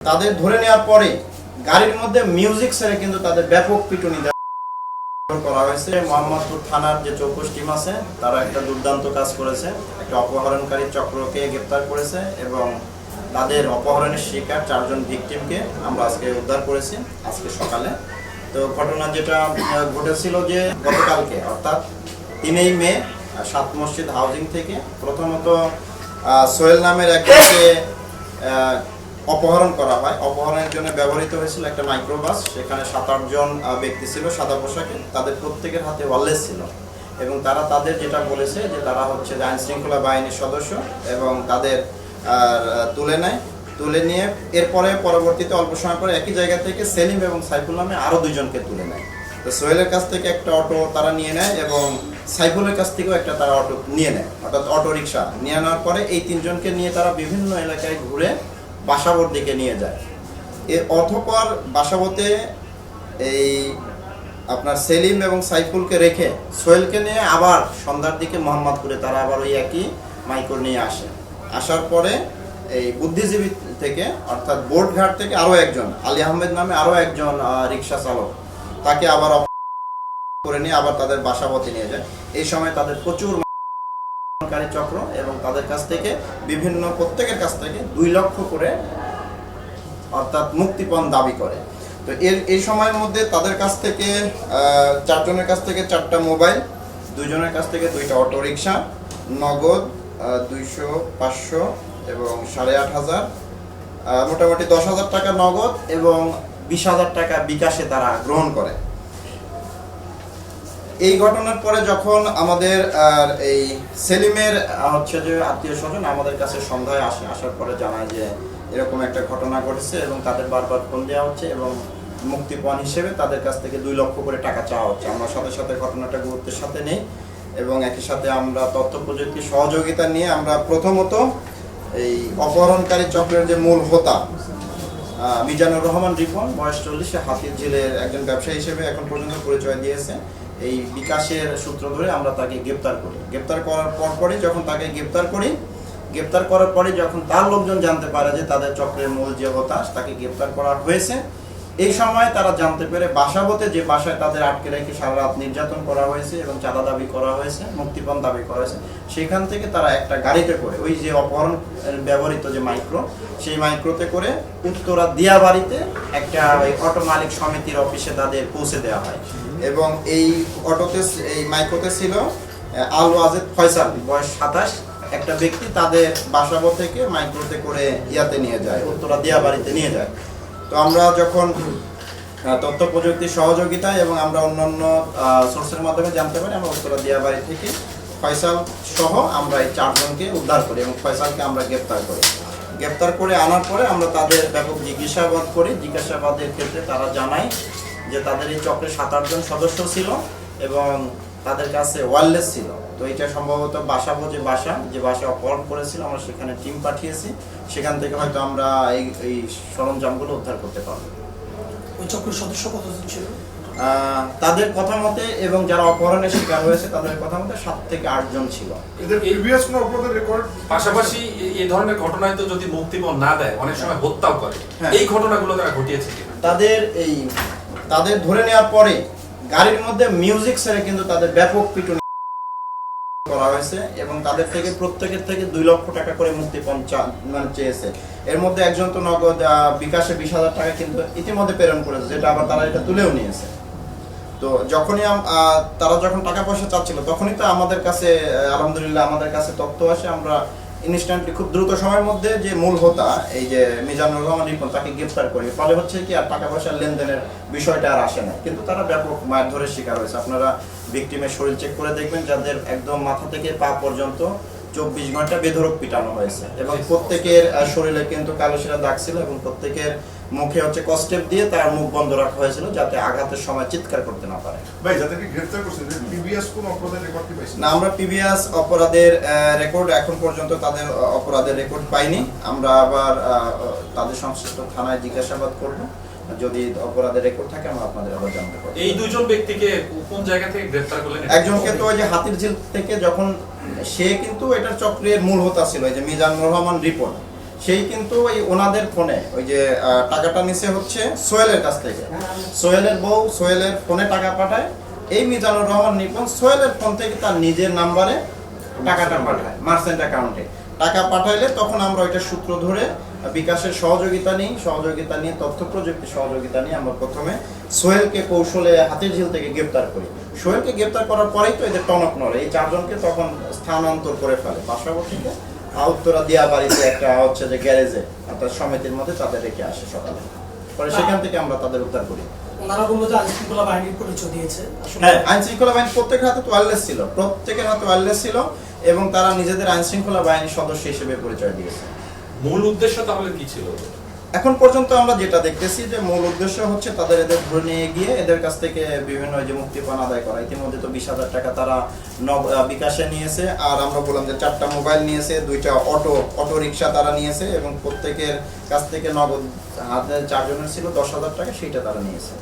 তাদের ধরে নেওয়ার পরে গাড়ির মধ্যে মিউজিক ছেড়ে কিন্তু তাদের ব্যাপক পিটুনি করা হয়েছে। মোহাম্মদপুর থানার যে চৌকস টিম আছে তারা একটা দুর্দান্ত কাজ করেছে, একটা অপহরণকারী চক্রকে গ্রেপ্তার করেছে এবং তাদের অপহরণের শিকার 4 জন ভিকটিমকে আমরা আজকে উদ্ধার করেছি আজকে সকালে। তো ঘটনা যেটা ঘটেছিল যে গতকালকে অর্থাৎ 3 মে 7 মসজিদ হাউজিং থেকে প্রথমত সোহেল নামের একজনকে অপহরণ করা হয়। অপহরণের জন্য ব্যবহৃত হয়েছিল একটা মাইক্রোবাস। সেখানে 7-8 জন ব্যক্তি ছিল সাদা পোশাকে, তাদের প্রত্যেকের হাতে ওয়ালেস ছিল এবং তারা তাদের যেটা বলেছে যে তারা হচ্ছে আইন শৃঙ্খলা বাহিনীর সদস্য এবং তাদের তুলে নিয়ে এরপরে পরবর্তীতে অল্প সময় পরে একই জায়গা থেকে সেলিম এবং সাইফুল নামে আরও 2 জনকে তুলে নেয়। তো সোহেলের কাছ থেকে একটা অটো তারা নিয়ে নেয় এবং সাইফুলের কাছ থেকেও একটা তারা অটো নিয়ে নেয়, অর্থাৎ অটো রিক্সা নিয়ে নেওয়ার পরে এই 3 জনকে নিয়ে তারা বিভিন্ন এলাকায় ঘুরে বাসাবোর দিকে নিয়ে যায়। এর অতঃপর বাসাবোতে এই আপনার সেলিম এবং সাইফুলকে রেখে সোহেলকে নিয়ে আবার সন্ধ্যার দিকে মোহাম্মদপুরে তারা আবার ওই একই মাইক্রো নিয়ে আসে। আসার পরে এই বুদ্ধিজীবী থেকে অর্থাৎ বোর্ডঘাট থেকে আরও একজন আলী আহমেদ নামে আরও একজন রিক্সা চালক তাকে আবার করে নিয়ে আবার তাদের বাসাবোতে নিয়ে যায়। এই সময় তাদের প্রচুর চক্র এবং তাদের কাছ থেকে প্রত্যেকের কাছ থেকে 2 লক্ষ করে অর্থাৎ মুক্তিপণ দাবি করে। তো এই সময়ের মধ্যে তাদের কাছ থেকে 4 জনের কাছ থেকে 4টা মোবাইল, 2 জনের কাছ থেকে 2টা অটো রিক্সা, নগদ 200, 500 এবং 8,500, মোটামুটি 10,000 টাকা নগদ এবং 20,000 টাকা বিকাশে তারা গ্রহণ করে। এই ঘটনার পরে যখন আমাদের এই সেলিমের হচ্ছে যে আত্মীয় স্বজন আমাদের কাছে সন্ধ্যায় আসার পরে জানায় যে এরকম একটা ঘটনা ঘটেছে এবং তাদের বারবার ফোন দেওয়া হচ্ছে এবং মুক্তিপণ হিসেবে তাদের কাছ থেকে 2 লক্ষ করে টাকা চাওয়া হচ্ছে। আমরা সাথে সাথে ঘটনাটা গুরুত্বের সাথে নেই এবং একই সাথে আমরা তথ্য প্রযুক্তি সহযোগিতা নিয়ে আমরা প্রথমত এই অপহরণকারী চক্রের যে মূল হোতা মিজানুর রহমান রিপন, বয়স 40, হাতির ঝিলের একজন ব্যবসায়ী হিসেবে এখন পর্যন্ত পরিচয় দিয়েছে। এই বিকাশের সূত্র ধরে আমরা তাকে গ্রেপ্তার করি। গ্রেপ্তার করার পরপরই যখন তাকে গ্রেপ্তার করার পরে যখন তার লোকজন জানতে পারে যে তাদের চক্রের মূল যে হতাশ তাকে গ্রেপ্তার করা হয়েছে, এই সময় তারা জানতে পেরে বাসাবোতে যে বাসায় তাদের আটকে রেখে সারা রাত নির্যাতন করা হয়েছে এবং চাঁদা দাবি করা হয়েছে, মুক্তিপণ দাবি করা হয়েছে, সেখান থেকে তারা একটা গাড়িতে করে ওই যে অপহরণ ব্যবহৃত যে মাইক্রো, সেই মাইক্রোতে করে উত্তরা দিয়াবাড়িতে একটা অটো মালিক সমিতির অফিসে তাদের পৌঁছে দেওয়া হয় এবং এই মাইক্রোতে ছিল আল ওয়াজেদ ফয়সাল, বয়স 27, একটা ব্যক্তি তাদের বাসাবো থেকে মাইক্রোতে করে ইয়াতে নিয়ে যায়, উত্তরা দিয়াবাড়িতে নিয়ে যায়। তো আমরা যখন তথ্য প্রযুক্তির সহযোগিতা এবং আমরা অন্যান্য সোর্সের মাধ্যমে জানতে পারি, আমরা উত্তরা দিয়াবাড়ি থেকে ফয়সাল সহ আমরা এই 4 জনকে উদ্ধার করি এবং ফয়সালকে আমরা গ্রেপ্তার করে আনার পরে আমরা তাদের ব্যাপক জিজ্ঞাসাবাদ করি। জিজ্ঞাসাবাদের ক্ষেত্রে তারা জানায় যে তাদের এই চক্রে 7-8 জন সদস্য ছিল এবং তাদের কাছে ওয়্যারলেস ছিল। তো এটা সম্ভবত বাসাবো যে বাসা অপহরণ করেছিল, আমরা সেখানে টিম পাঠিয়েছি, সেখান থেকে হয়তো আমরা এই সরঞ্জামগুলো উদ্ধার করতে পারবো। ওই চক্রের সদস্য কতজন ছিল? তাদের কথা মতে এবং যারা অপহরণের শিকার হয়েছে তাদের কথা মতে 7 থেকে 8 জন ছিল। এদের প্রিভিয়াস কোনো অপরাধের রেকর্ড? পাশাপাশি এই ধরনের ঘটনায় তো যদি মুক্তিপণ না দেয় অনেক সময় হত্যাও করে, এই ঘটনাগুলো তারা ঘটিয়েছে কিনা? তাদের ধরে নেওয়ার পরে গাড়ির মধ্যে মিউজিক ছেড়ে কিন্তু তাদের ব্যাপক পিটুনি করা হয়েছে এবং তাদের থেকে প্রত্যেকের থেকে 2 লক্ষ টাকা করে মুক্তিপণ চেয়েছে। এর মধ্যে একজন তো নগদ বিকাশে 20,000 টাকা কিন্তু ইতিমধ্যে প্রেরণ করেছে, যেটা আবার তারা এটা তুলেও নিয়েছে। তো যখনই তারা যখন টাকা পয়সা চাচ্ছিল তখনই তো আমাদের কাছে আলহামদুলিল্লাহ আমাদের কাছে তথ্য আসে, আমরা ইনস্ট্যান্টলি খুব দ্রুত সময়ের মধ্যে যে মূল হোতা এই যে মিজানুর রহমান রিপন তাকে গ্রেফতার করি। ফলে হচ্ছে কি আর টাকা পয়সার লেনদেনের বিষয়টা আর আসে না, কিন্তু তারা ব্যাপক মারধরের শিকার হয়েছে। আপনারা ভিকটিমের শরীর চেক করে দেখবেন, যাদের একদম মাথা থেকে পা পর্যন্ত 24 ঘন্টা বেধড়ক পিটানো হয়েছে এবং প্রত্যেকের শরীরে কিন্তু কালোশিরা দাগ ছিল এবং প্রত্যেকের মুখে হচ্ছে কস্টেপ দিয়ে তার মুখ বন্ধ রাখা হয়েছিল যাতে আঘাতের সময় চিৎকার করতে না পারে। ভাই, যাদেরকে গ্রেফতার করছেন প্রিভিয়াস কোন অপরাধের রেকর্ড কি পাইছেন? না, আমরা প্রিভিয়াস অপরাধের রেকর্ড এখন পর্যন্ত তাদের অপরাধের রেকর্ড পাইনি। আমরা আবার তাদের সংশ্লিষ্ট থানায় জিজ্ঞাসাবাদ করব, যদি অপরাধের রেকর্ড থাকে আমরা আপনাদের আবার জানাতে পারবো। এই 2 জন ব্যক্তিকে কোন জায়গা থেকে গ্রেফতার করলেন? একজনকে তো ওই যে হাতির ঝিল থেকে, যখন সে কিন্তু এটার চক্রের মূল হোতা ছিল, এই যে মিজানুর রহমান রিপন, সেই কিন্তু ওই ওনাদের ফোনে ওই যে টাকাটা নিছে হচ্ছে সোহেলের কাছ থেকে। সোহেলের বউ সোহেলের ফোনে টাকা পাঠায়, এই মিজানুর রহমান নিপুণ সোহেলের ফোন থেকে তার নিজের নাম্বারে টাকাটা পাঠায় মার্চেন্ট অ্যাকাউন্টে। টাকা পাঠাইলে তখন আমরা ওইটা সূত্র ধরে বিকাশের সহযোগিতা নিয়ে তথ্য প্রযুক্তি সহযোগিতা নিয়ে আমরা প্রথমে সোহেলকে কৌশলে হাতির ঝিল থেকে গ্রেপ্তার করি। সোহেলকে গ্রেপ্তার করার পরেই তো এদের টনক নড়ে, এই চারজনকে তখন স্থানান্তর করে ফেলে পার্শ্ববর্তীতে উত্তরা দিয়া বাড়িতে একটা হচ্ছে যে গ্যারেজে অর্থাৎ সমিতির মধ্যে তাদের রেখে আসে সকালে। পরে সেখান থেকে আমরা তাদের উদ্ধার করি। ওনারা বললো যে আইন শৃঙ্খলা বাহিনীর পরিচয় দিয়েছে। আসলে হ্যাঁ, আইন শৃঙ্খলা বাহিনী প্রত্যেকের হাতে ওয়্যারলেস ছিল, এবং তারা নিজেদের আইন শৃঙ্খলা বাহিনীর সদস্য হিসেবে পরিচয় দিয়েছে। মূল উদ্দেশ্য তাহলে কি ছিল? এখন পর্যন্ত আমরা যেটা দেখতেছি যে মূল উদ্দেশ্য হচ্ছে তাদের এদের ধরে নিয়ে গিয়ে এদের কাছ থেকে বিভিন্ন যে মুক্তিপণ আদায় করা। ইতিমধ্যে তো 20,000 টাকা তারা বিকাশে নিয়েছে, আর আমরা বললাম যে 4টা মোবাইল নিয়েছে, 2টা অটো রিক্সা তারা নিয়েছে, এবং প্রত্যেকের কাছ থেকে নগদ হাতে 4 জনের ছিল 10,000 টাকা, সেইটা তারা নিয়েছে।